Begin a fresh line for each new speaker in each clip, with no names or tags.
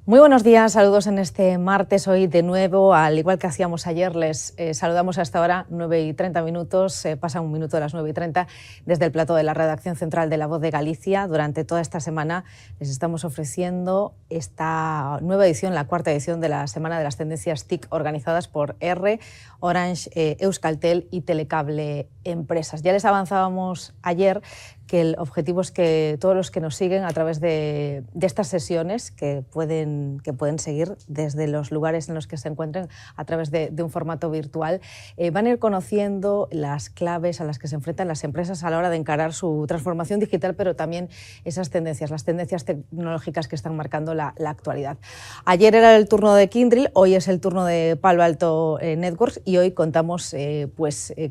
Muy buenos días, saludos en este martes. Hoy de nuevo, al igual que hacíamos ayer, les saludamos a esta hora, 9:30, pasa un minuto de las 9:30, desde el plató de la redacción central de La Voz de Galicia. Durante toda esta semana les estamos ofreciendo esta nueva edición, la cuarta edición de la Semana de las Tendencias TIC, organizadas por R, Orange, Euskaltel y Telecable Empresas. Ya les avanzábamos ayer que el objetivo es que todos los que nos siguen a través de estas sesiones, que pueden seguir desde los lugares en los que se encuentren a través de un formato virtual, van a ir conociendo las claves a las que se enfrentan las empresas a la hora de encarar su transformación digital, pero también esas tendencias, las tendencias tecnológicas que están marcando la actualidad. Ayer era el turno de Kyndryl, hoy es el turno de Palo Alto Networks y hoy contamos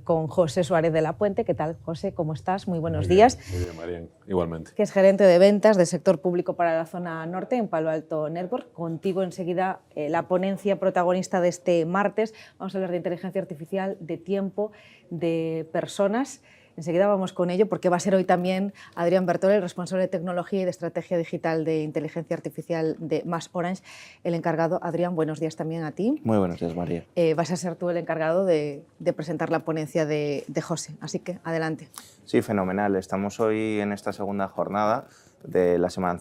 con José Suárez de la Puente. ¿Qué tal, José? ¿Cómo estás? Muy buenos días.
Muy bien, María, igualmente.
Que es gerente de ventas del sector público para la zona norte en Palo Alto Network. Contigo enseguida la ponencia protagonista de este martes. Vamos a hablar de inteligencia artificial, de tiempo, de personas. Enseguida vamos con ello porque va a ser hoy también Adrián Bertol, el responsable de tecnología y de estrategia digital de inteligencia artificial de +Orange, el encargado. Adrián, buenos días también a ti.
Muy buenos días, María.
Vas a ser tú el encargado de presentar la ponencia de José, así que adelante.
Sí, fenomenal. Estamos hoy en esta segunda jornada de la semana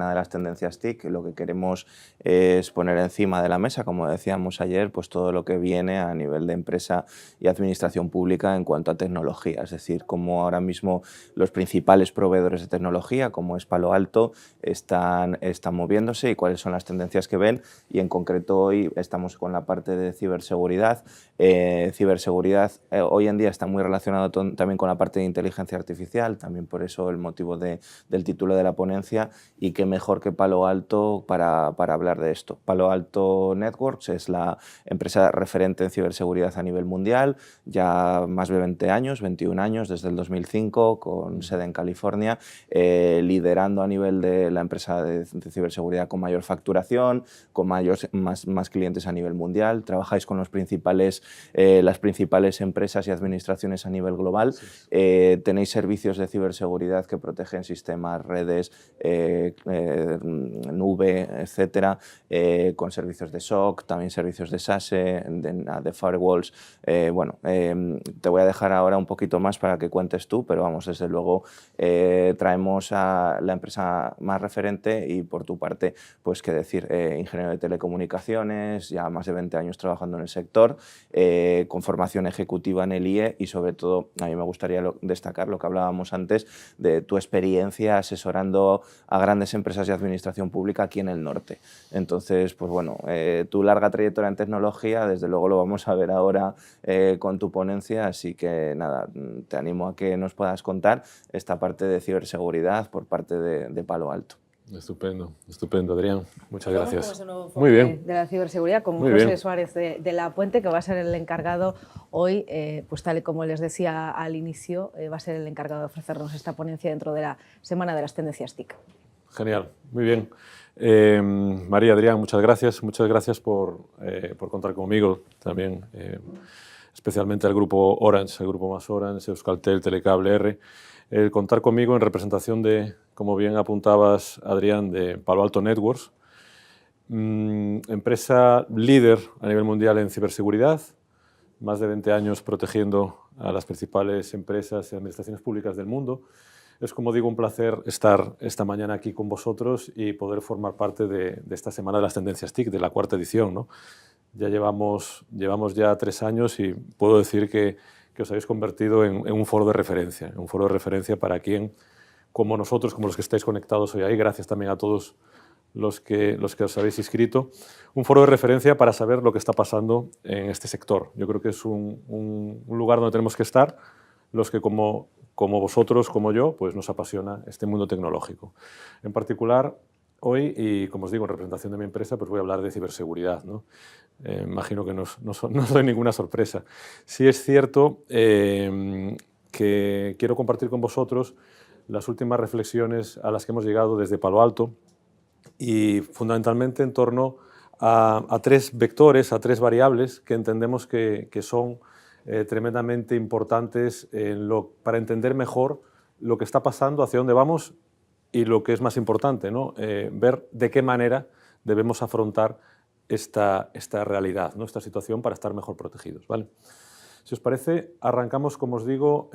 de las tendencias TIC. Lo que queremos es poner encima de la mesa, como decíamos ayer, pues todo lo que viene a nivel de empresa y administración pública en cuanto a tecnología, es decir, cómo ahora mismo los principales proveedores de tecnología, como es Palo Alto, están moviéndose y cuáles son las tendencias que ven, y en concreto hoy estamos con la parte de ciberseguridad. Ciberseguridad hoy en día está muy relacionado también con la parte de inteligencia artificial, también por eso el motivo del título de la ponencia, y qué mejor que Palo Alto para hablar de esto. Palo Alto Networks es la empresa referente en ciberseguridad a nivel mundial, ya más de 20 años, 21 años, desde el 2005, con sede en California, liderando a nivel de la empresa de ciberseguridad con mayor facturación, con más clientes a nivel mundial. Trabajáis con las principales empresas y administraciones a nivel global. Tenéis servicios de ciberseguridad que protegen sistemas, redes, nube, etcétera, con servicios de SOC, también servicios de SASE, de firewalls. Te voy a dejar ahora un poquito más para que cuentes tú, pero vamos, desde luego traemos a la empresa más referente y por tu parte, pues qué decir, ingeniero de telecomunicaciones, ya más de 20 años trabajando en el sector, con formación ejecutiva en el IE, y sobre todo a mí me gustaría destacar lo que hablábamos antes de tu experiencia asesorando a grandes empresas de administración pública aquí en el norte. Entonces, pues bueno, tu larga trayectoria en tecnología, desde luego lo vamos a ver ahora con tu ponencia, así que nada, te animo a que nos puedas contar esta parte de ciberseguridad por parte de Palo Alto.
Estupendo, estupendo, Adrián. Muchas gracias.
Muy bien. De la ciberseguridad con José Suárez de la Puente, que va a ser el encargado hoy, pues tal y como les decía al inicio, va a ser el encargado de ofrecernos esta ponencia dentro de la Semana de las Tendencias TIC.
Genial, muy bien. María, Adrián, muchas gracias por contar conmigo también, especialmente al grupo Orange, el grupo +Orange, Euskaltel, Telecable R. El contar conmigo en representación de, como bien apuntabas, Adrián, de Palo Alto Networks, empresa líder a nivel mundial en ciberseguridad, más de 20 años protegiendo a las principales empresas y administraciones públicas del mundo. Es, como digo, un placer estar esta mañana aquí con vosotros y poder formar parte de esta Semana de las Tendencias TIC, de la cuarta edición, ¿no? Ya llevamos ya 3 años y puedo decir que os habéis convertido en un foro de referencia, para quien, como nosotros, como los que estáis conectados hoy ahí, gracias también a todos los que os habéis inscrito, un foro de referencia para saber lo que está pasando en este sector. Yo creo que es un lugar donde tenemos que estar, los que como vosotros, como yo, pues nos apasiona este mundo tecnológico. En particular, hoy, y como os digo, en representación de mi empresa, pues voy a hablar de ciberseguridad, ¿no? Imagino que no soy ninguna sorpresa. Sí es cierto que quiero compartir con vosotros las últimas reflexiones a las que hemos llegado desde Palo Alto, y fundamentalmente en torno a 3 vectores, a 3 variables que entendemos que son tremendamente importantes para entender mejor lo que está pasando, hacia dónde vamos y lo que es más importante, ¿no? Ver de qué manera debemos afrontar esta realidad, ¿no? Esta situación para estar mejor protegidos, ¿vale? Si os parece, arrancamos, como os digo,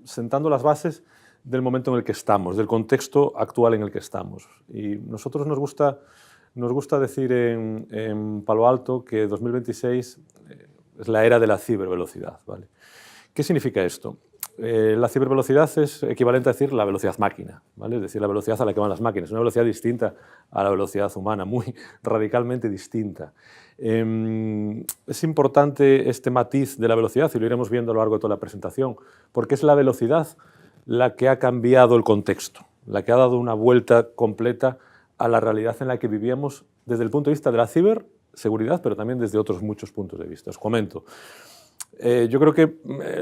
sentando las bases del momento en el que estamos, del contexto actual en el que estamos. Y nosotros nos gusta decir en Palo Alto que 2026 es la era de la cibervelocidad, ¿vale? ¿Qué significa esto? La cibervelocidad es equivalente a decir la velocidad máquina, ¿vale? Es decir, la velocidad a la que van las máquinas, una velocidad distinta a la velocidad humana, muy radicalmente distinta. Es importante este matiz de la velocidad y lo iremos viendo a lo largo de toda la presentación, porque es la velocidad la que ha cambiado el contexto, la que ha dado una vuelta completa a la realidad en la que vivíamos desde el punto de vista de la ciberseguridad, pero también desde otros muchos puntos de vista. Os comento. Yo creo que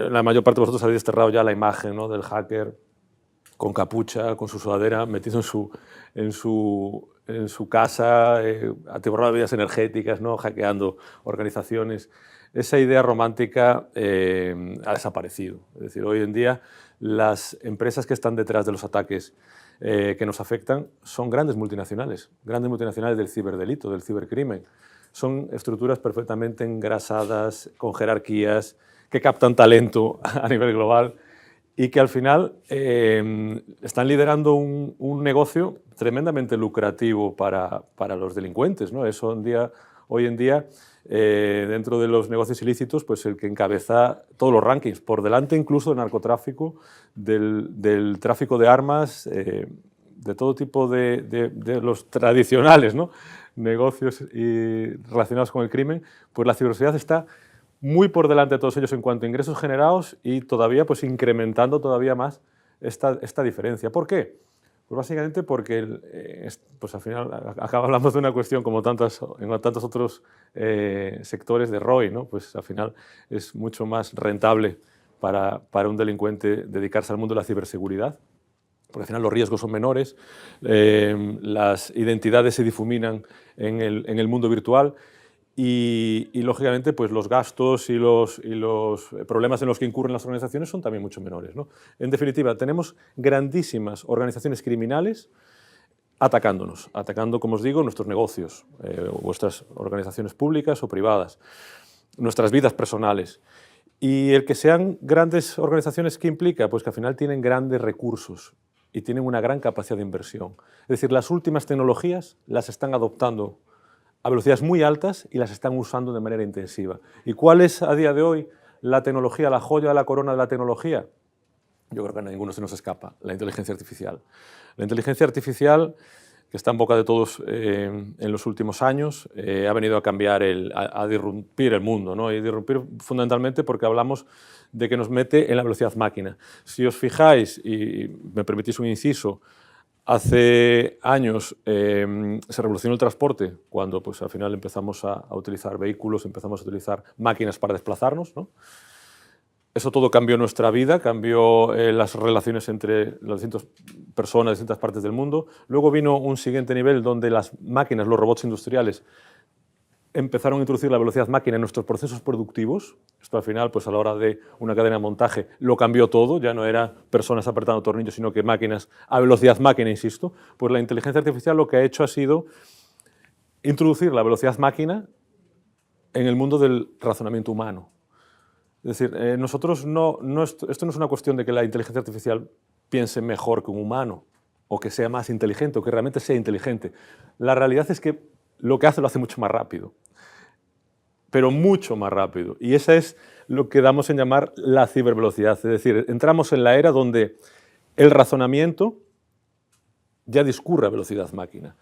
la mayor parte de vosotros habéis desterrado ya la imagen, ¿no?, del hacker con capucha, con su sudadera, metido en su casa, atiborrado de bebidas energéticas, ¿no?, hackeando organizaciones. Esa idea romántica ha desaparecido. Es decir, hoy en día las empresas que están detrás de los ataques que nos afectan son grandes multinacionales del ciberdelito, del cibercrimen. Son estructuras perfectamente engrasadas, con jerarquías, que captan talento a nivel global y que al final están liderando un negocio tremendamente lucrativo para los delincuentes, ¿no? Eso hoy en día, dentro de los negocios ilícitos, pues el que encabeza todos los rankings, por delante incluso del narcotráfico, del tráfico de armas, de todo tipo de los tradicionales, ¿no?, negocios relacionados con el crimen, pues la ciberseguridad está muy por delante de todos ellos en cuanto a ingresos generados y todavía pues incrementando todavía más esta diferencia. ¿Por qué? Pues básicamente porque pues al final acá hablamos de una cuestión como en tantos otros sectores de ROI, ¿no? Pues al final es mucho más rentable para un delincuente dedicarse al mundo de la ciberseguridad, porque al final los riesgos son menores, las identidades se difuminan en el mundo virtual y lógicamente pues los gastos y los problemas en los que incurren las organizaciones son también mucho menores, ¿no? En definitiva, tenemos grandísimas organizaciones criminales atacando, como os digo, nuestros negocios, vuestras organizaciones públicas o privadas, nuestras vidas personales. Y el que sean grandes organizaciones, ¿qué implica? Pues que al final tienen grandes recursos y tienen una gran capacidad de inversión. Es decir, las últimas tecnologías las están adoptando a velocidades muy altas y las están usando de manera intensiva. ¿Y cuál es a día de hoy la tecnología, la joya de la corona de la tecnología? Yo creo que a ninguno se nos escapa, la inteligencia artificial. La inteligencia artificial, que está en boca de todos en los últimos años, ha venido a cambiar, a disrumpir el mundo, ¿no? Y disrumpir fundamentalmente porque hablamos de que nos mete en la velocidad máquina. Si os fijáis, y me permitís un inciso, hace años se revolucionó el transporte cuando pues, al final empezamos a utilizar vehículos, empezamos a utilizar máquinas para desplazarnos, ¿no? Eso todo cambió nuestra vida, cambió las relaciones entre las distintas personas de distintas partes del mundo. Luego vino un siguiente nivel donde las máquinas, los robots industriales, empezaron a introducir la velocidad máquina en nuestros procesos productivos. Esto al final, pues a la hora de una cadena de montaje, lo cambió todo. Ya no era personas apretando tornillos, sino que máquinas a velocidad máquina, insisto. Pues la inteligencia artificial lo que ha hecho ha sido introducir la velocidad máquina en el mundo del razonamiento humano. Es decir, nosotros esto no es una cuestión de que la inteligencia artificial piense mejor que un humano, o que sea más inteligente, o que realmente sea inteligente. La realidad es que lo que hace lo hace mucho más rápido, pero mucho más rápido. Y esa es lo que damos en llamar la cibervelocidad. Es decir, entramos en la era donde el razonamiento ya discurre a velocidad máquina.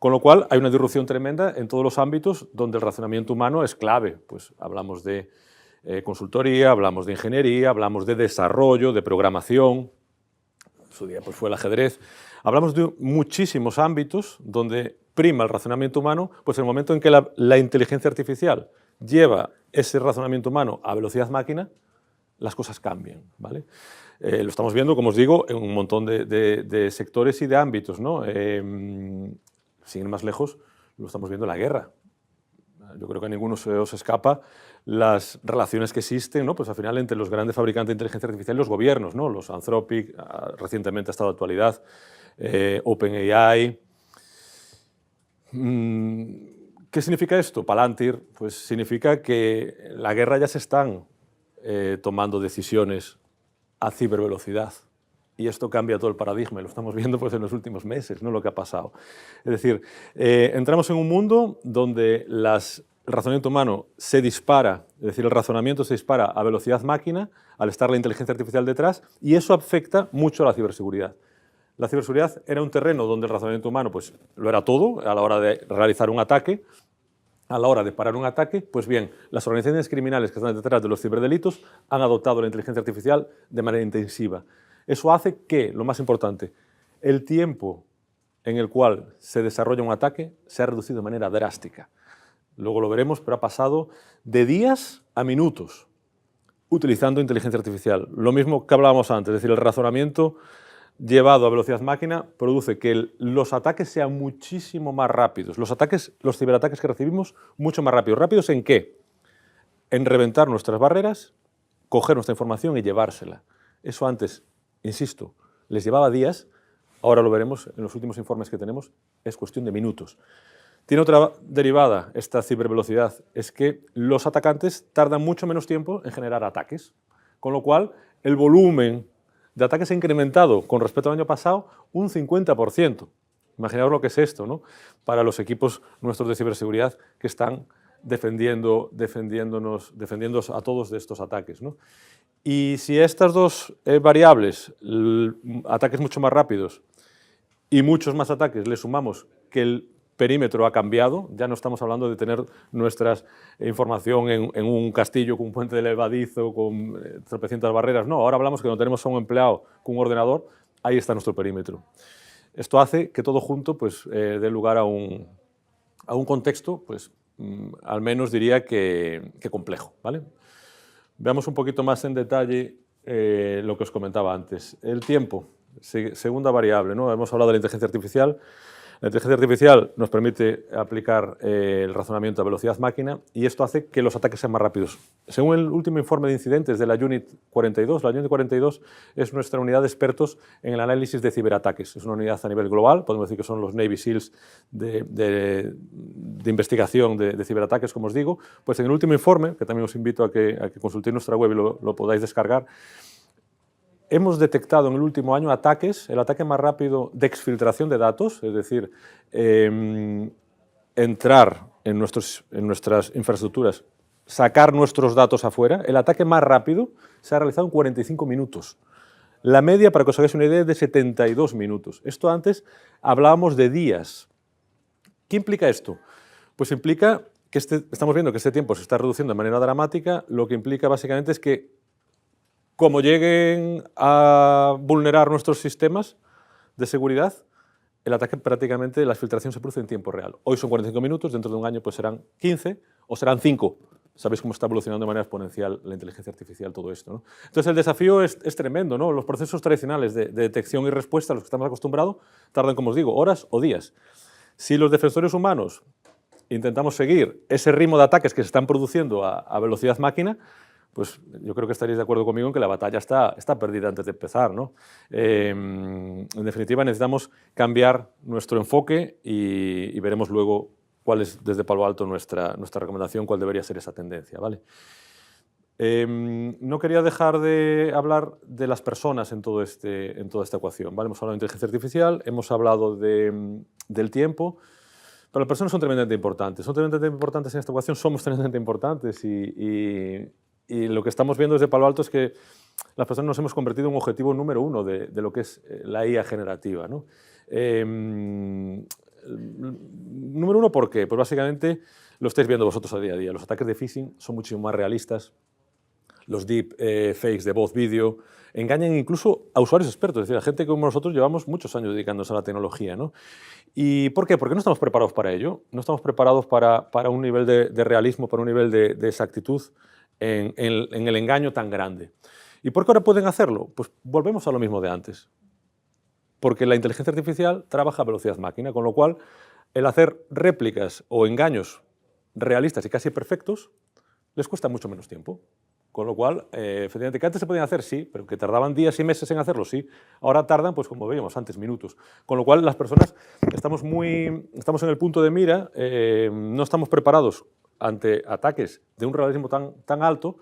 Con lo cual hay una disrupción tremenda en todos los ámbitos donde el razonamiento humano es clave. Pues hablamos de consultoría, hablamos de ingeniería, hablamos de desarrollo, de programación. En su día pues, fue el ajedrez. Hablamos de muchísimos ámbitos donde prima el razonamiento humano, pues en el momento en que la inteligencia artificial lleva ese razonamiento humano a velocidad máquina, las cosas cambian, ¿vale? Lo estamos viendo, como os digo, en un montón de sectores y de ámbitos, ¿no? Sin ir más lejos, lo estamos viendo en la guerra. Yo creo que a ninguno se os escapa las relaciones que existen, ¿no? Pues al final entre los grandes fabricantes de inteligencia artificial y los gobiernos, ¿no? Los Anthropic, recientemente ha estado de actualidad, OpenAI. ¿Qué significa esto? Palantir, pues significa que la guerra ya se están tomando decisiones a cibervelocidad. Y esto cambia todo el paradigma, y lo estamos viendo pues, en los últimos meses, ¿no? Lo que ha pasado. Es decir, entramos en un mundo donde el razonamiento humano se dispara, es decir, el razonamiento se dispara a velocidad máquina, al estar la inteligencia artificial detrás, y eso afecta mucho a la ciberseguridad. La ciberseguridad era un terreno donde el razonamiento humano pues, lo era todo a la hora de realizar un ataque, a la hora de parar un ataque. Pues bien, las organizaciones criminales que están detrás de los ciberdelitos han adoptado la inteligencia artificial de manera intensiva. Eso hace que, lo más importante, el tiempo en el cual se desarrolla un ataque se ha reducido de manera drástica. Luego lo veremos, pero ha pasado de días a minutos utilizando inteligencia artificial. Lo mismo que hablábamos antes, es decir, el razonamiento llevado a velocidad máquina produce que los ataques sean muchísimo más rápidos. Los ciberataques que recibimos, mucho más rápidos. ¿Rápidos en qué? En reventar nuestras barreras, coger nuestra información y llevársela. Eso antes, insisto, les llevaba días, ahora lo veremos en los últimos informes que tenemos, es cuestión de minutos. Tiene otra derivada esta cibervelocidad, es que los atacantes tardan mucho menos tiempo en generar ataques, con lo cual el volumen de ataques ha incrementado con respecto al año pasado un 50%. Imaginaos lo que es esto, ¿no? Para los equipos nuestros de ciberseguridad que están defendiéndonos a todos de estos ataques, ¿no? Y si a estas dos variables, ataques mucho más rápidos y muchos más ataques, le sumamos que el perímetro ha cambiado, ya no estamos hablando de tener nuestra información en un castillo con un puente de levadizo, con tropecientas barreras, no, ahora hablamos que no tenemos a un empleado con un ordenador, ahí está nuestro perímetro. Esto hace que todo junto pues, dé lugar a un contexto, pues, al menos diría que complejo, ¿vale? Veamos un poquito más en detalle lo que os comentaba antes. El tiempo, segunda variable, ¿no? Hemos hablado de la inteligencia artificial. La inteligencia artificial nos permite aplicar el razonamiento a velocidad máquina y esto hace que los ataques sean más rápidos. Según el último informe de incidentes de la Unit 42, la Unit 42 es nuestra unidad de expertos en el análisis de ciberataques. Es una unidad a nivel global, podemos decir que son los Navy SEALs de investigación de ciberataques, como os digo. Pues en el último informe, que también os invito a que consultéis nuestra web y lo podáis descargar, hemos detectado en el último año ataques, el ataque más rápido de exfiltración de datos, es decir, entrar en nuestras infraestructuras, sacar nuestros datos afuera. El ataque más rápido se ha realizado en 45 minutos. La media, para que os hagáis una idea, es de 72 minutos. Esto antes hablábamos de días. ¿Qué implica esto? Pues implica que estamos viendo que este tiempo se está reduciendo de manera dramática, lo que implica básicamente es que como lleguen a vulnerar nuestros sistemas de seguridad, el ataque prácticamente, la exfiltración se produce en tiempo real. Hoy son 45 minutos, dentro de un año pues serán 15 o serán 5. Sabéis cómo está evolucionando de manera exponencial la inteligencia artificial, todo esto, ¿no? Entonces el desafío es tremendo, ¿no? Los procesos tradicionales de detección y respuesta a los que estamos acostumbrados tardan, como os digo, horas o días. Si los defensores humanos intentamos seguir ese ritmo de ataques que se están produciendo a velocidad máquina, pues yo creo que estaréis de acuerdo conmigo en que la batalla está perdida antes de empezar, ¿no? En definitiva, necesitamos cambiar nuestro enfoque y veremos luego cuál es, desde Palo Alto, nuestra recomendación, cuál debería ser esa tendencia, ¿vale? No quería dejar de hablar de las personas en toda esta ecuación, ¿vale? Hemos hablado de inteligencia artificial, hemos hablado del tiempo, pero las personas son tremendamente importantes. Son tremendamente importantes en esta ecuación, somos tremendamente importantes y lo que estamos viendo desde Palo Alto es que las personas nos hemos convertido en un objetivo número uno de lo que es la IA generativa, ¿no? Número uno, ¿por qué? Pues básicamente lo estáis viendo vosotros a día. Los ataques de phishing son muchísimo más realistas. Los deep fakes de voz, vídeo, engañan incluso a usuarios expertos, es decir, a gente como nosotros llevamos muchos años dedicándonos a la tecnología, ¿no? ¿Y por qué? Porque no estamos preparados para ello, no estamos preparados para un nivel de realismo, para un nivel de exactitud en el engaño tan grande. ¿Y por qué ahora pueden hacerlo? Pues volvemos a lo mismo de antes. Porque la inteligencia artificial trabaja a velocidad máquina, con lo cual el hacer réplicas o engaños realistas y casi perfectos les cuesta mucho menos tiempo. Con lo cual, efectivamente, que antes se podían hacer, sí, pero que tardaban días y meses en hacerlo, sí. Ahora tardan, pues como veíamos antes, minutos. Con lo cual, las personas estamos en el punto de mira, no estamos preparados ante ataques de un realismo tan alto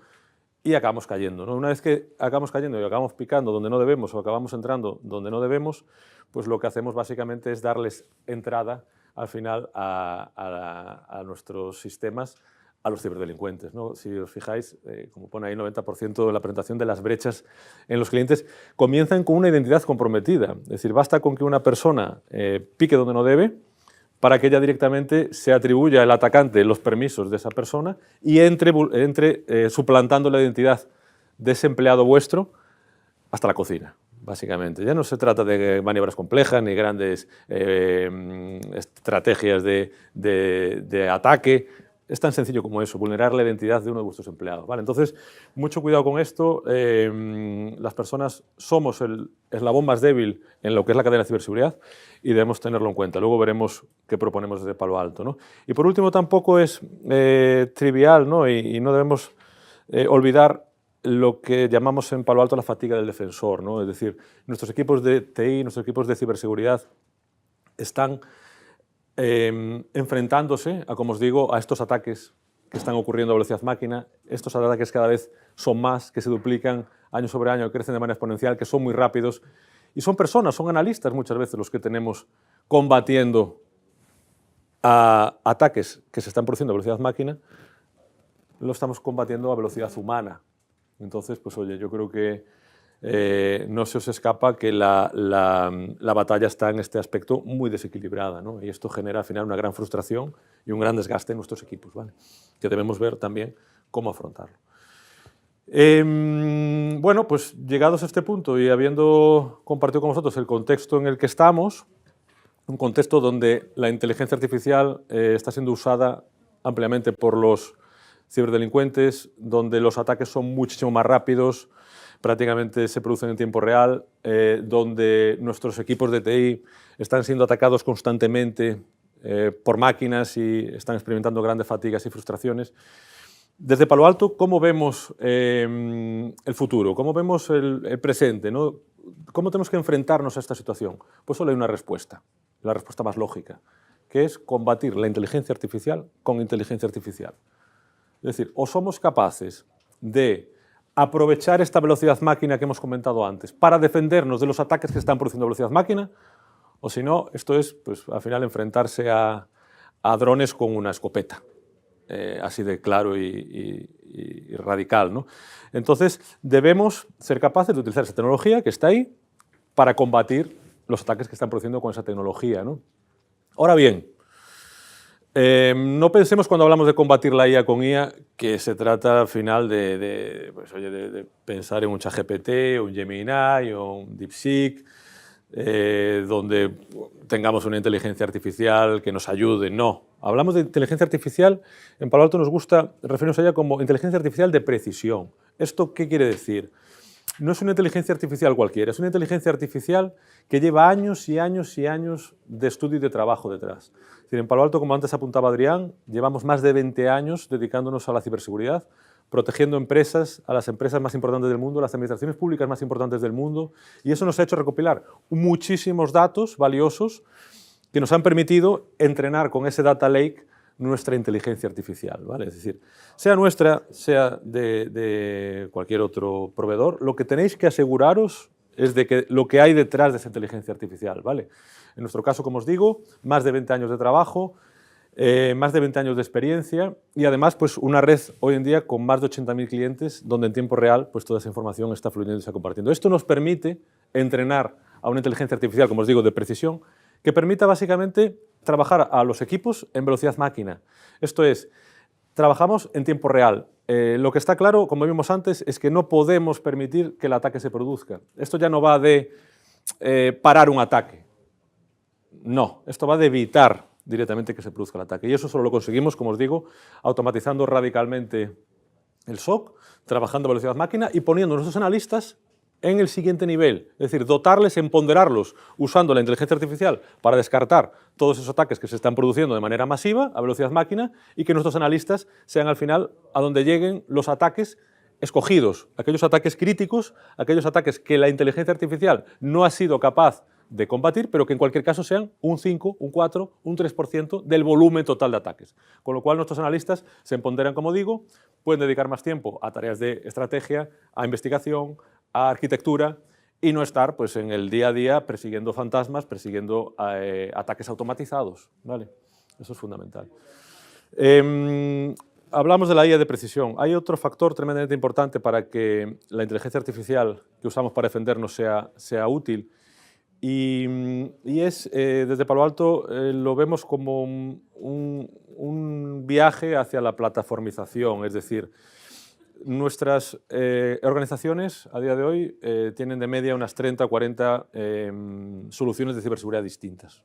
y acabamos cayendo, ¿no? Una vez que acabamos cayendo y acabamos picando donde no debemos o acabamos entrando donde no debemos, pues lo que hacemos básicamente es darles entrada al final a nuestros sistemas, a los ciberdelincuentes, ¿no? Si os fijáis, como pone ahí, 90% de la presentación de las brechas en los clientes comienzan con una identidad comprometida. Es decir, basta con que una persona pique donde no debe para que ella directamente se atribuya al atacante los permisos de esa persona y entre suplantando la identidad de ese empleado vuestro hasta la cocina, básicamente. Ya no se trata de maniobras complejas ni grandes estrategias de ataque. Es tan sencillo como eso, vulnerar la identidad de uno de vuestros empleados, ¿vale? Entonces, mucho cuidado con esto. Las personas somos el eslabón más débil en lo que es la cadena de ciberseguridad y debemos tenerlo en cuenta. Luego veremos qué proponemos desde Palo Alto, ¿no? Y por último, tampoco es trivial, ¿no? Y no debemos olvidar lo que llamamos en Palo Alto la fatiga del defensor, ¿no? Es decir, nuestros equipos de TI, nuestros equipos de ciberseguridad están enfrentándose, como os digo, a estos ataques que están ocurriendo a velocidad máquina. Estos ataques cada vez son más, que se duplican año sobre año, que crecen de manera exponencial, que son muy rápidos. Y son personas, son analistas muchas veces los que tenemos combatiendo a ataques que se están produciendo a velocidad máquina, lo estamos combatiendo a velocidad humana. Entonces, pues oye, yo creo que no se os escapa que la batalla está en este aspecto muy desequilibrada, ¿no? Y esto genera al final una gran frustración y un gran desgaste en nuestros equipos, ¿vale? Que debemos ver también cómo afrontarlo. Bueno, pues llegados a este punto y habiendo compartido con vosotros el contexto en el que estamos, un contexto donde la inteligencia artificial está siendo usada ampliamente por los ciberdelincuentes, donde los ataques son muchísimo más rápidos, prácticamente se producen en tiempo real, donde nuestros equipos de TI están siendo atacados constantemente por máquinas y están experimentando grandes fatigas y frustraciones. Desde Palo Alto, ¿cómo vemos el futuro? ¿Cómo vemos el presente, ¿no? ¿Cómo tenemos que enfrentarnos a esta situación? Pues solo hay una respuesta, la respuesta más lógica, que es combatir la inteligencia artificial con inteligencia artificial. Es decir, o somos capaces de aprovechar esta velocidad máquina que hemos comentado antes para defendernos de los ataques que se están produciendo a velocidad máquina, o si no, esto es, pues, al final, enfrentarse a drones con una escopeta, así de claro y radical, ¿no? Entonces, debemos ser capaces de utilizar esa tecnología que está ahí para combatir los ataques que están produciendo con esa tecnología, ¿no? Ahora bien, no pensemos cuando hablamos de combatir la IA con IA que se trata al final pues, oye, de pensar en un ChatGPT, un Gemini o un DeepSeek, donde tengamos una inteligencia artificial que nos ayude. No, hablamos de inteligencia artificial, en Palo Alto nos gusta referirnos a ella como inteligencia artificial de precisión. ¿Esto qué quiere decir? No es una inteligencia artificial cualquiera, es una inteligencia artificial que lleva años y años y años de estudio y de trabajo detrás. Es decir, en Palo Alto, como antes apuntaba Adrián, llevamos más de 20 años dedicándonos a la ciberseguridad, protegiendo empresas, a las empresas más importantes del mundo, las administraciones públicas más importantes del mundo, y eso nos ha hecho recopilar muchísimos datos valiosos que nos han permitido entrenar con ese data lake nuestra inteligencia artificial, ¿vale? Es decir, sea nuestra, sea de cualquier otro proveedor, lo que tenéis que aseguraros es de que lo que hay detrás de esa inteligencia artificial, ¿vale? En nuestro caso, como os digo, más de 20 años de trabajo, más de 20 años de experiencia y además pues una red hoy en día con más de 80.000 clientes donde en tiempo real pues toda esa información está fluyendo y se está compartiendo. Esto nos permite entrenar a una inteligencia artificial, como os digo, de precisión, que permita básicamente trabajar a los equipos en velocidad máquina. Esto es, trabajamos en tiempo real. Lo que está claro, como vimos antes, es que no podemos permitir que el ataque se produzca. Esto ya no va de parar un ataque. No, esto va de evitar directamente que se produzca el ataque. Y eso solo lo conseguimos, como os digo, automatizando radicalmente el SOC, trabajando a velocidad máquina y poniendo a nuestros analistas en el siguiente nivel, es decir, dotarles, empoderarlos usando la inteligencia artificial para descartar todos esos ataques que se están produciendo de manera masiva a velocidad máquina y que nuestros analistas sean al final a donde lleguen los ataques escogidos, aquellos ataques críticos, aquellos ataques que la inteligencia artificial no ha sido capaz de combatir, pero que en cualquier caso sean un 5, un 4, un 3% del volumen total de ataques. Con lo cual nuestros analistas se empoderan, como digo, pueden dedicar más tiempo a tareas de estrategia, a investigación, a arquitectura y no estar pues, en el día a día persiguiendo fantasmas, persiguiendo ataques automatizados, ¿vale? Eso es fundamental. Hablamos de la IA de precisión. Hay otro factor tremendamente importante para que la inteligencia artificial que usamos para defendernos sea útil y es, desde Palo Alto, lo vemos como un viaje hacia la plataformización, es decir, nuestras organizaciones a día de hoy tienen de media unas 30 o 40 soluciones de ciberseguridad distintas.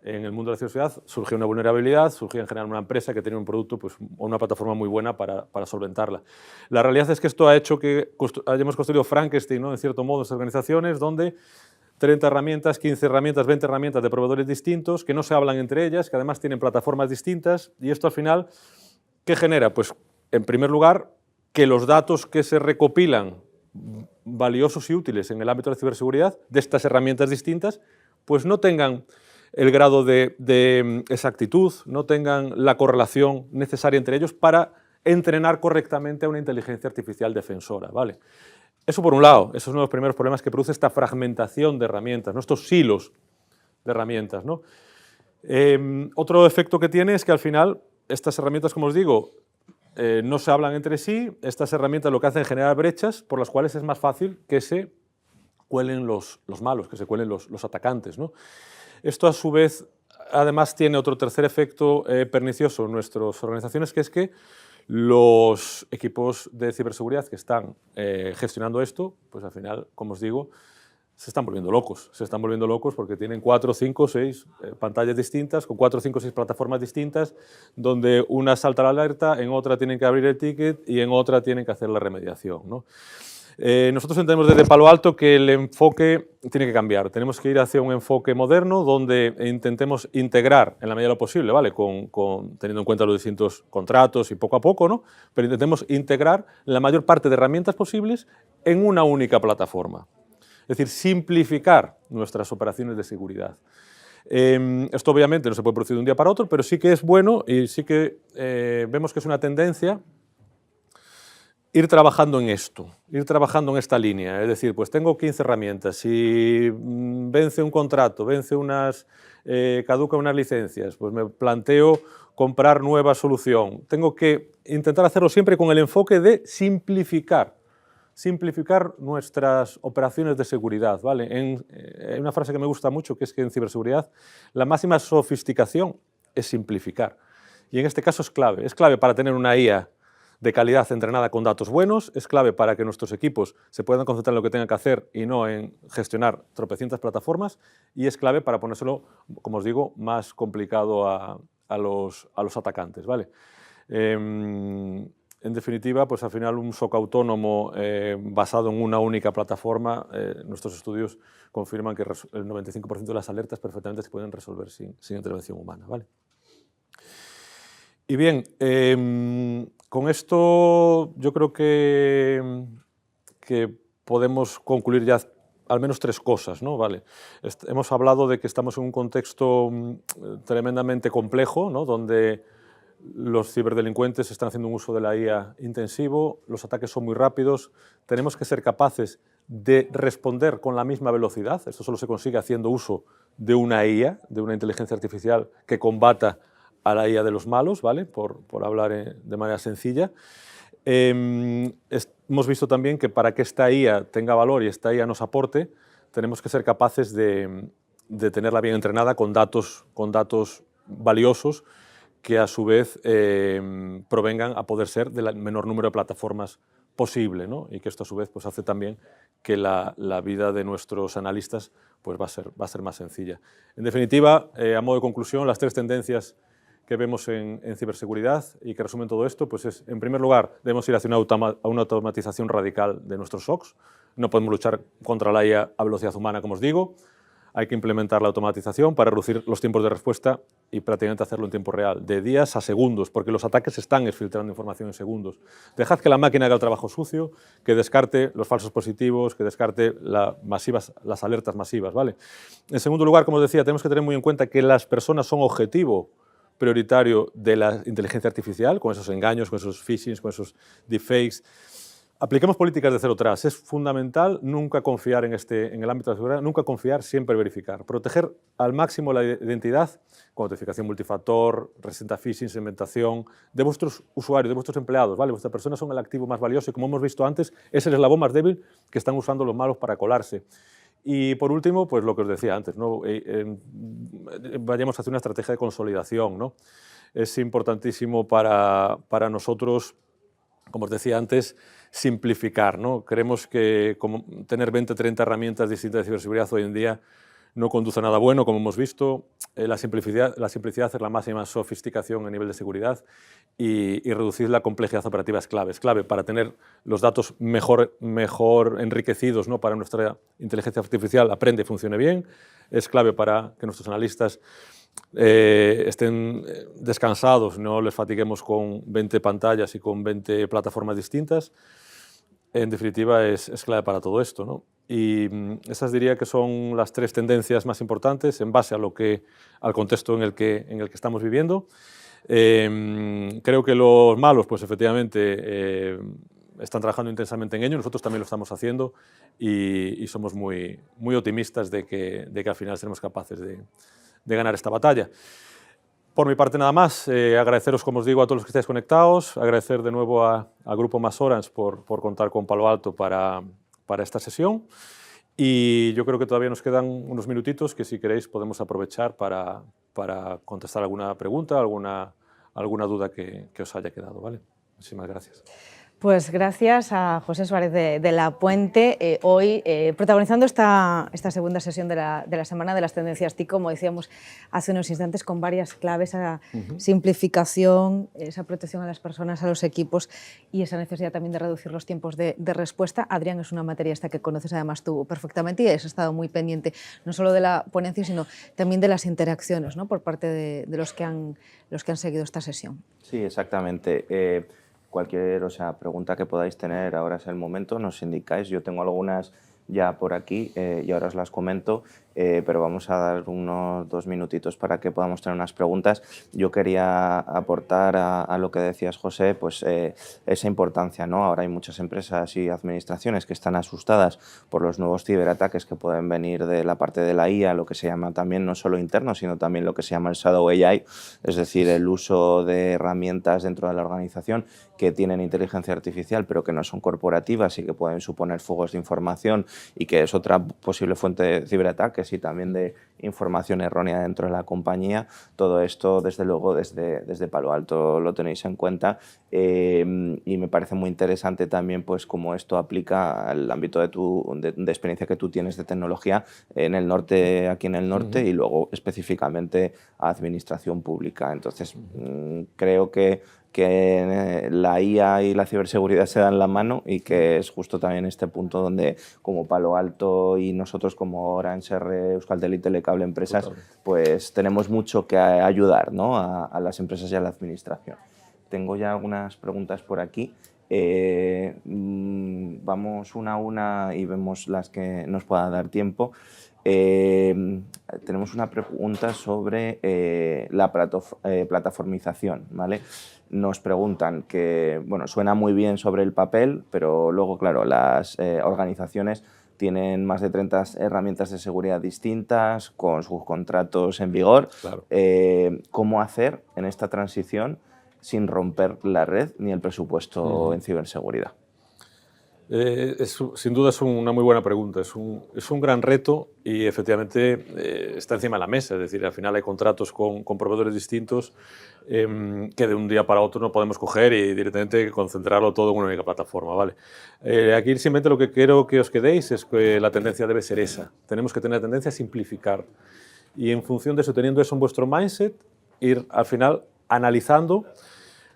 En el mundo de la ciberseguridad surgió una vulnerabilidad, surgió en general una empresa que tenía un producto pues, o una plataforma muy buena para solventarla. La realidad es que esto ha hecho que hayamos construido Frankenstein, ¿no? En cierto modo, en estas organizaciones donde 30 herramientas, 15 herramientas, 20 herramientas de proveedores distintos que no se hablan entre ellas, que además tienen plataformas distintas y esto al final, ¿qué genera? Pues en primer lugar, que los datos que se recopilan valiosos y útiles en el ámbito de la ciberseguridad de estas herramientas distintas, pues no tengan el grado de exactitud, no tengan la correlación necesaria entre ellos para entrenar correctamente a una inteligencia artificial defensora, ¿vale? Eso por un lado, esos son los primeros problemas que produce esta fragmentación de herramientas, ¿no? Estos silos de herramientas, ¿no? Otro efecto que tiene es que al final estas herramientas, como os digo, no se hablan entre sí, estas herramientas lo que hacen es generar brechas por las cuales es más fácil que se cuelen los malos, que se cuelen los atacantes, ¿no? Esto a su vez además tiene otro tercer efecto pernicioso en nuestras organizaciones, que es que los equipos de ciberseguridad que están gestionando esto, pues al final, como os digo, se están volviendo locos. Se están volviendo locos porque tienen 4, 5, 6 pantallas distintas, con 4, 5, 6 plataformas distintas, donde una salta la alerta, en otra tienen que abrir el ticket y en otra tienen que hacer la remediación, ¿no? Nosotros entendemos desde Palo Alto que el enfoque tiene que cambiar. Tenemos que ir hacia un enfoque moderno donde intentemos integrar, en la medida de lo posible, ¿vale? Teniendo en cuenta los distintos contratos y poco a poco, ¿no? Pero intentemos integrar la mayor parte de herramientas posibles en una única plataforma. Es decir, simplificar nuestras operaciones de seguridad. Esto obviamente no se puede producir de un día para otro, pero sí que es bueno y sí que vemos que es una tendencia ir trabajando en esto, ir trabajando en esta línea. Es decir, pues tengo 15 herramientas, si vence un contrato, caduca unas licencias, pues me planteo comprar nueva solución. Tengo que intentar hacerlo siempre con el enfoque de simplificar nuestras operaciones de seguridad, ¿vale? Hay una frase que me gusta mucho, que es que en ciberseguridad la máxima sofisticación es simplificar. Y en este caso es clave para tener una IA de calidad entrenada con datos buenos, es clave para que nuestros equipos se puedan concentrar en lo que tengan que hacer y no en gestionar tropecientas plataformas, y es clave para ponérselo, como os digo, más complicado a los atacantes, ¿vale? En definitiva, pues al final un SOC autónomo basado en una única plataforma, nuestros estudios confirman que el 95% de las alertas perfectamente se pueden resolver sin intervención humana, ¿vale? Y bien, con esto yo creo que podemos concluir ya al menos 3 cosas, ¿no? Vale. Hemos hablado de que estamos en un contexto tremendamente complejo, ¿no? Donde los ciberdelincuentes están haciendo un uso de la IA intensivo, los ataques son muy rápidos, tenemos que ser capaces de responder con la misma velocidad. Esto solo se consigue haciendo uso de una IA, de una inteligencia artificial que combata a la IA de los malos, ¿vale? Por hablar de manera sencilla. Hemos visto también que para que esta IA tenga valor y esta IA nos aporte, tenemos que ser capaces de tenerla bien entrenada con datos valiosos que a su vez provengan a poder ser del menor número de plataformas posible, ¿no? Y que esto a su vez pues, hace también que la vida de nuestros analistas pues, va a ser más sencilla. En definitiva, a modo de conclusión, las 3 tendencias que vemos en ciberseguridad y que resumen todo esto, pues es, en primer lugar, debemos ir hacia una automatización radical de nuestros SOCs. No podemos luchar contra la IA a velocidad humana, como os digo. hay que implementar la automatización para reducir los tiempos de respuesta y prácticamente hacerlo en tiempo real, de días a segundos, porque los ataques están filtrando información en segundos. Dejad que la máquina haga el trabajo sucio, que descarte los falsos positivos, que descarte las alertas masivas, ¿vale? En segundo lugar, como os decía, tenemos que tener muy en cuenta que las personas son objetivo prioritario de la inteligencia artificial, con esos engaños, con esos phishing, con esos deepfakes. Apliquemos políticas de cero atrás. Es fundamental nunca confiar en el ámbito de la seguridad, nunca confiar, siempre verificar. Proteger al máximo la identidad con autentificación multifactor, resistente a phishing, segmentación, de vuestros usuarios, de vuestros empleados, ¿vale? Vuestras personas son el activo más valioso y, como hemos visto antes, es el eslabón más débil que están usando los malos para colarse. Y por último, pues lo que os decía antes, ¿no? Vayamos hacia una estrategia de consolidación, ¿no? Es importantísimo para nosotros, como os decía antes, simplificar, ¿no? Creemos que tener 20 o 30 herramientas distintas de ciberseguridad hoy en día no conduce a nada bueno, como hemos visto. La simplicidad es la máxima sofisticación a nivel de seguridad y reducir la complejidad operativa es clave. Es clave para tener los datos mejor enriquecidos, ¿no? Para nuestra inteligencia artificial aprende y funcione bien. Es clave para que nuestros analistas estén descansados, no les fatiguemos con 20 pantallas y con 20 plataformas distintas. En definitiva, es clave para todo esto, ¿no? Y esas diría que son las tres tendencias más importantes en base al contexto en el que estamos viviendo. Creo que los malos, pues efectivamente, están trabajando intensamente en ello, nosotros también lo estamos haciendo y somos muy, muy optimistas de que al final seremos capaces de ganar esta batalla. Por mi parte nada más, agradeceros, como os digo, a todos los que estáis conectados, agradecer de nuevo al Grupo MasOrange por contar con Palo Alto para esta sesión y yo creo que todavía nos quedan unos minutitos que, si queréis, podemos aprovechar para contestar alguna pregunta, alguna duda que os haya quedado, ¿vale? Muchísimas gracias.
Pues gracias a José Suárez de la Puente, hoy protagonizando esta segunda sesión de la Semana de las Tendencias TIC, como decíamos hace unos instantes, con varias claves, esa simplificación, esa protección a las personas, a los equipos y esa necesidad también de reducir los tiempos de respuesta. Adrián, es una materia esta que conoces además tú perfectamente y has estado muy pendiente no solo de la ponencia, sino también de las interacciones, ¿no? Por parte de los que han seguido esta sesión.
Sí, exactamente. Cualquier pregunta que podáis tener, ahora es el momento, nos indicáis. Yo tengo algunas ya por aquí y ahora os las comento, pero vamos a dar unos 2 minutitos para que podamos tener unas preguntas. Yo quería aportar a lo que decías, José, pues esa importancia, ¿no? Ahora hay muchas empresas y administraciones que están asustadas por los nuevos ciberataques que pueden venir de la parte de la IA, lo que se llama también no solo interno, sino también lo que se llama el Shadow AI, es decir, el uso de herramientas dentro de la organización que tienen inteligencia artificial pero que no son corporativas y que pueden suponer fuegos de información y que es otra posible fuente de ciberataques y también de información errónea dentro de la compañía. Todo esto, desde luego, desde Palo Alto lo tenéis en cuenta y me parece muy interesante también pues cómo esto aplica al ámbito de experiencia que tú tienes de tecnología en el norte, aquí en el norte, y luego específicamente a administración pública. Entonces, creo que la IA y la ciberseguridad se dan la mano y que es justo también este punto donde, como Palo Alto y nosotros como Orange, Euskaltel, Telecable Empresas, pues tenemos mucho que ayudar, ¿no? a las empresas y a la administración. Tengo ya algunas preguntas por aquí. Vamos una a una y vemos las que nos pueda dar tiempo. Tenemos una pregunta sobre la plataformización, ¿vale? Nos preguntan que, bueno, suena muy bien sobre el papel, pero luego, claro, las organizaciones tienen más de 30 herramientas de seguridad distintas, con sus contratos en vigor.
Claro.
¿Cómo hacer en esta transición sin romper la red ni el presupuesto en ciberseguridad?
Sin duda es una muy buena pregunta, es un gran reto y efectivamente está encima de la mesa, es decir, al final hay contratos con proveedores distintos que de un día para otro no podemos coger y directamente concentrarlo todo en una única plataforma, ¿vale? Aquí simplemente lo que quiero que os quedéis es que la tendencia debe ser esa, tenemos que tener la tendencia a simplificar y en función de eso, teniendo eso en vuestro mindset, ir al final analizando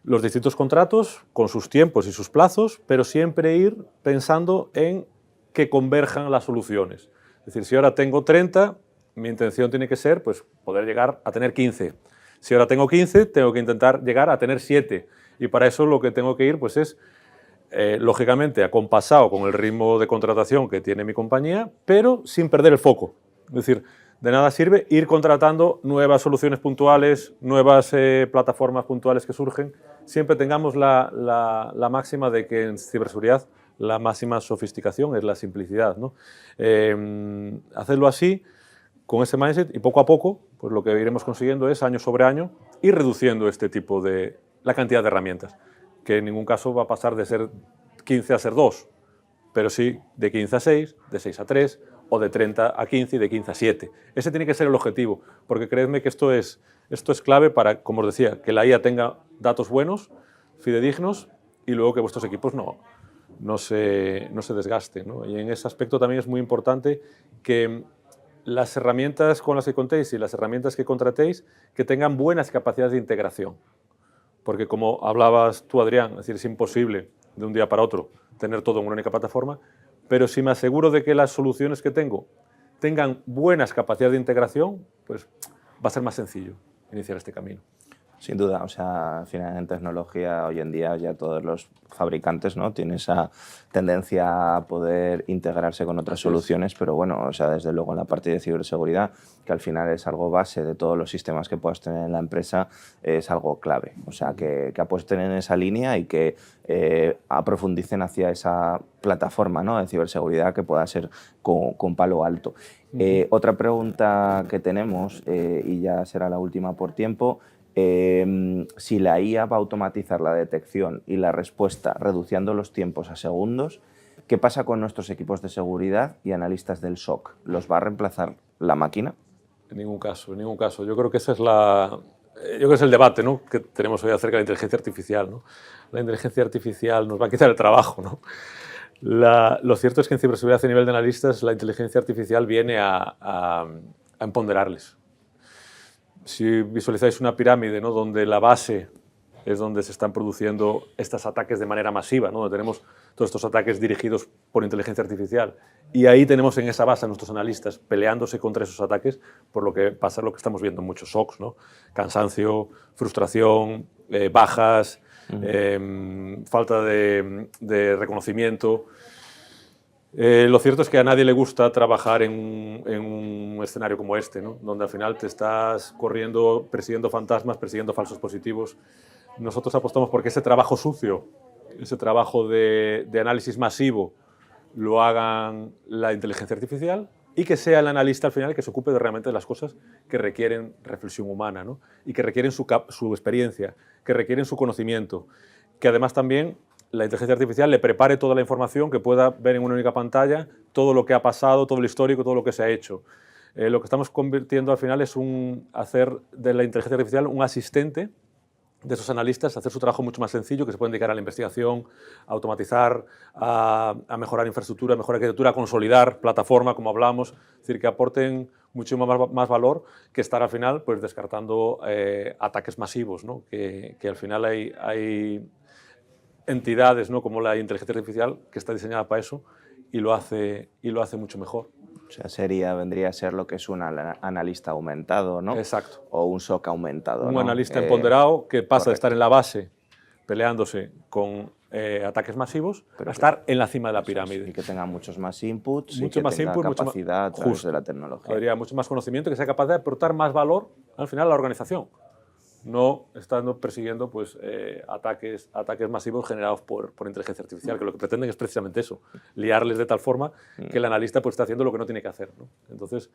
los distintos contratos con sus tiempos y sus plazos, pero siempre ir pensando en que converjan las soluciones. Es decir, si ahora tengo 30, mi intención tiene que ser pues, poder llegar a tener 15. Si ahora tengo 15, tengo que intentar llegar a tener 7. Y para eso lo que tengo que ir pues, es, lógicamente, acompasado con el ritmo de contratación que tiene mi compañía, pero sin perder el foco. Es decir, de nada sirve ir contratando nuevas soluciones puntuales, nuevas plataformas puntuales que surgen. Siempre tengamos la máxima de que en ciberseguridad la máxima sofisticación es la simplicidad, ¿no? Hacerlo así, con ese mindset, y poco a poco, pues lo que iremos consiguiendo es, año sobre año, ir reduciendo este tipo de la cantidad de herramientas, que en ningún caso va a pasar de ser 15 a ser 2, pero sí de 15 a 6, de 6 a 3, o de 30 a 15 y de 15 a 7. Ese tiene que ser el objetivo, porque creedme que esto es clave para, como os decía, que la IA tenga datos buenos, fidedignos, y luego que vuestros equipos no se desgasten, ¿no? Y en ese aspecto también es muy importante que las herramientas con las que contéis y las herramientas que contratéis que tengan buenas capacidades de integración. Porque como hablabas tú, Adrián, es decir, es imposible de un día para otro tener todo en una única plataforma, pero si me aseguro de que las soluciones que tengo tengan buenas capacidades de integración, pues va a ser más sencillo iniciar este camino.
Sin duda, o sea, al final en tecnología hoy en día ya todos los fabricantes, ¿no?, tienen esa tendencia a poder integrarse con otras soluciones, pero bueno, o sea, desde luego en la parte de ciberseguridad, que al final es algo base de todos los sistemas que puedas tener en la empresa, es algo clave. O sea, que apuesten en esa línea y que aprofundicen hacia esa plataforma, ¿no?, de ciberseguridad que pueda ser con palo alto. Otra pregunta que tenemos, y ya será la última por tiempo, si la IA va a automatizar la detección y la respuesta reduciendo los tiempos a segundos, ¿qué pasa con nuestros equipos de seguridad y analistas del SOC? ¿Los va a reemplazar la máquina?
En ningún caso, en ningún caso. Yo creo que ese es el debate, ¿no?, que tenemos hoy acerca de la inteligencia artificial, ¿no? La inteligencia artificial nos va a quitar el trabajo, ¿no? Lo cierto es que en ciberseguridad a nivel de analistas la inteligencia artificial viene a empoderarles. Si visualizáis una pirámide, ¿no?, donde la base es donde se están produciendo estos ataques de manera masiva, ¿no?, donde tenemos todos estos ataques dirigidos por inteligencia artificial, y ahí tenemos en esa base a nuestros analistas peleándose contra esos ataques, por lo que pasa lo que estamos viendo en muchos SOCs, ¿no? Cansancio, frustración, bajas, falta de reconocimiento. Lo cierto es que a nadie le gusta trabajar en un escenario como este, ¿no?, donde al final te estás corriendo, persiguiendo fantasmas, persiguiendo falsos positivos. Nosotros apostamos porque ese trabajo sucio, ese trabajo de análisis masivo, lo hagan la inteligencia artificial y que sea el analista al final el que se ocupe realmente de las cosas que requieren reflexión humana, ¿no?, y que requieren su experiencia, que requieren su conocimiento, que además también la inteligencia artificial le prepare toda la información, que pueda ver en una única pantalla todo lo que ha pasado, todo el histórico, todo lo que se ha hecho. Lo que estamos convirtiendo al final es hacer de la inteligencia artificial un asistente de esos analistas, hacer su trabajo mucho más sencillo, que se puede dedicar a la investigación, a automatizar, a mejorar infraestructura, a mejorar arquitectura, a consolidar plataforma, como hablamos, es decir, que aporten mucho más valor que estar al final pues, descartando ataques masivos, ¿no?, que al final hay entidades, ¿no?, como la inteligencia artificial que está diseñada para eso y lo hace mucho mejor.
O sea, vendría a ser lo que es un analista aumentado, ¿no?
Exacto.
O un SOC aumentado,
Un
¿no?
analista empoderado que pasa
correcto.
de estar en la base peleándose con ataques masivos a estar en la cima de la pirámide.
Y que tenga muchos más inputs
Mucho
y que
más
tenga
input,
capacidad a través de la tecnología.
Habría mucho más conocimiento, que sea capaz de aportar más valor al final a la organización, no estando persiguiendo pues, ataques masivos generados por inteligencia artificial, que lo que pretenden es precisamente eso, liarles de tal forma que el analista pues, está haciendo lo que no tiene que hacer, ¿no? Entonces,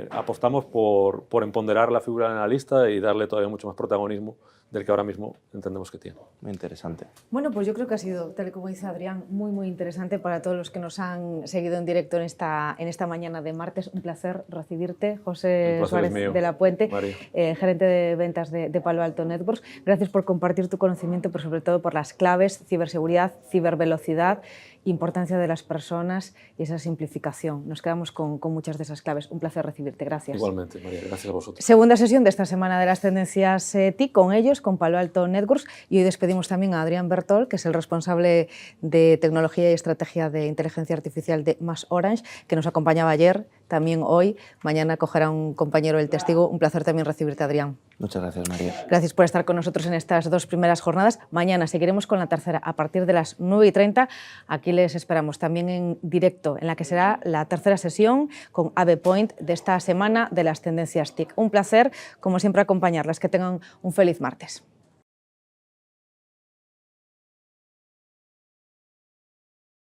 apostamos por empoderar la figura del analista y darle todavía mucho más protagonismo del que ahora mismo entendemos que tiene.
Muy interesante.
Bueno, pues yo creo que ha sido, tal y como dice Adrián, muy, muy interesante para todos los que nos han seguido en directo en esta mañana de martes. Un placer recibirte, José Suárez de la Puente, gerente de ventas de Palo Alto Networks. Gracias por compartir tu conocimiento, pero sobre todo por las claves, ciberseguridad, cibervelocidad, importancia de las personas y esa simplificación. Nos quedamos con muchas de esas claves. Un placer recibirte. Gracias.
Igualmente, María. Gracias a vosotros.
Segunda sesión de esta semana de las tendencias TIC con ellos, con Palo Alto Networks, y hoy despedimos también a Adrián Bertol, que es el responsable de tecnología y estrategia de inteligencia artificial de MasOrange, que nos acompañaba ayer también hoy. Mañana cogerá un compañero El Testigo. Un placer también recibirte, Adrián.
Muchas gracias, María.
Gracias por estar con nosotros en estas 2 primeras jornadas. Mañana seguiremos con la tercera a partir de las 9:30. Aquí les esperamos también en directo, en la que será la tercera sesión con Ave Point de esta semana de las tendencias TIC. Un placer, como siempre, acompañarlas. Que tengan un feliz martes.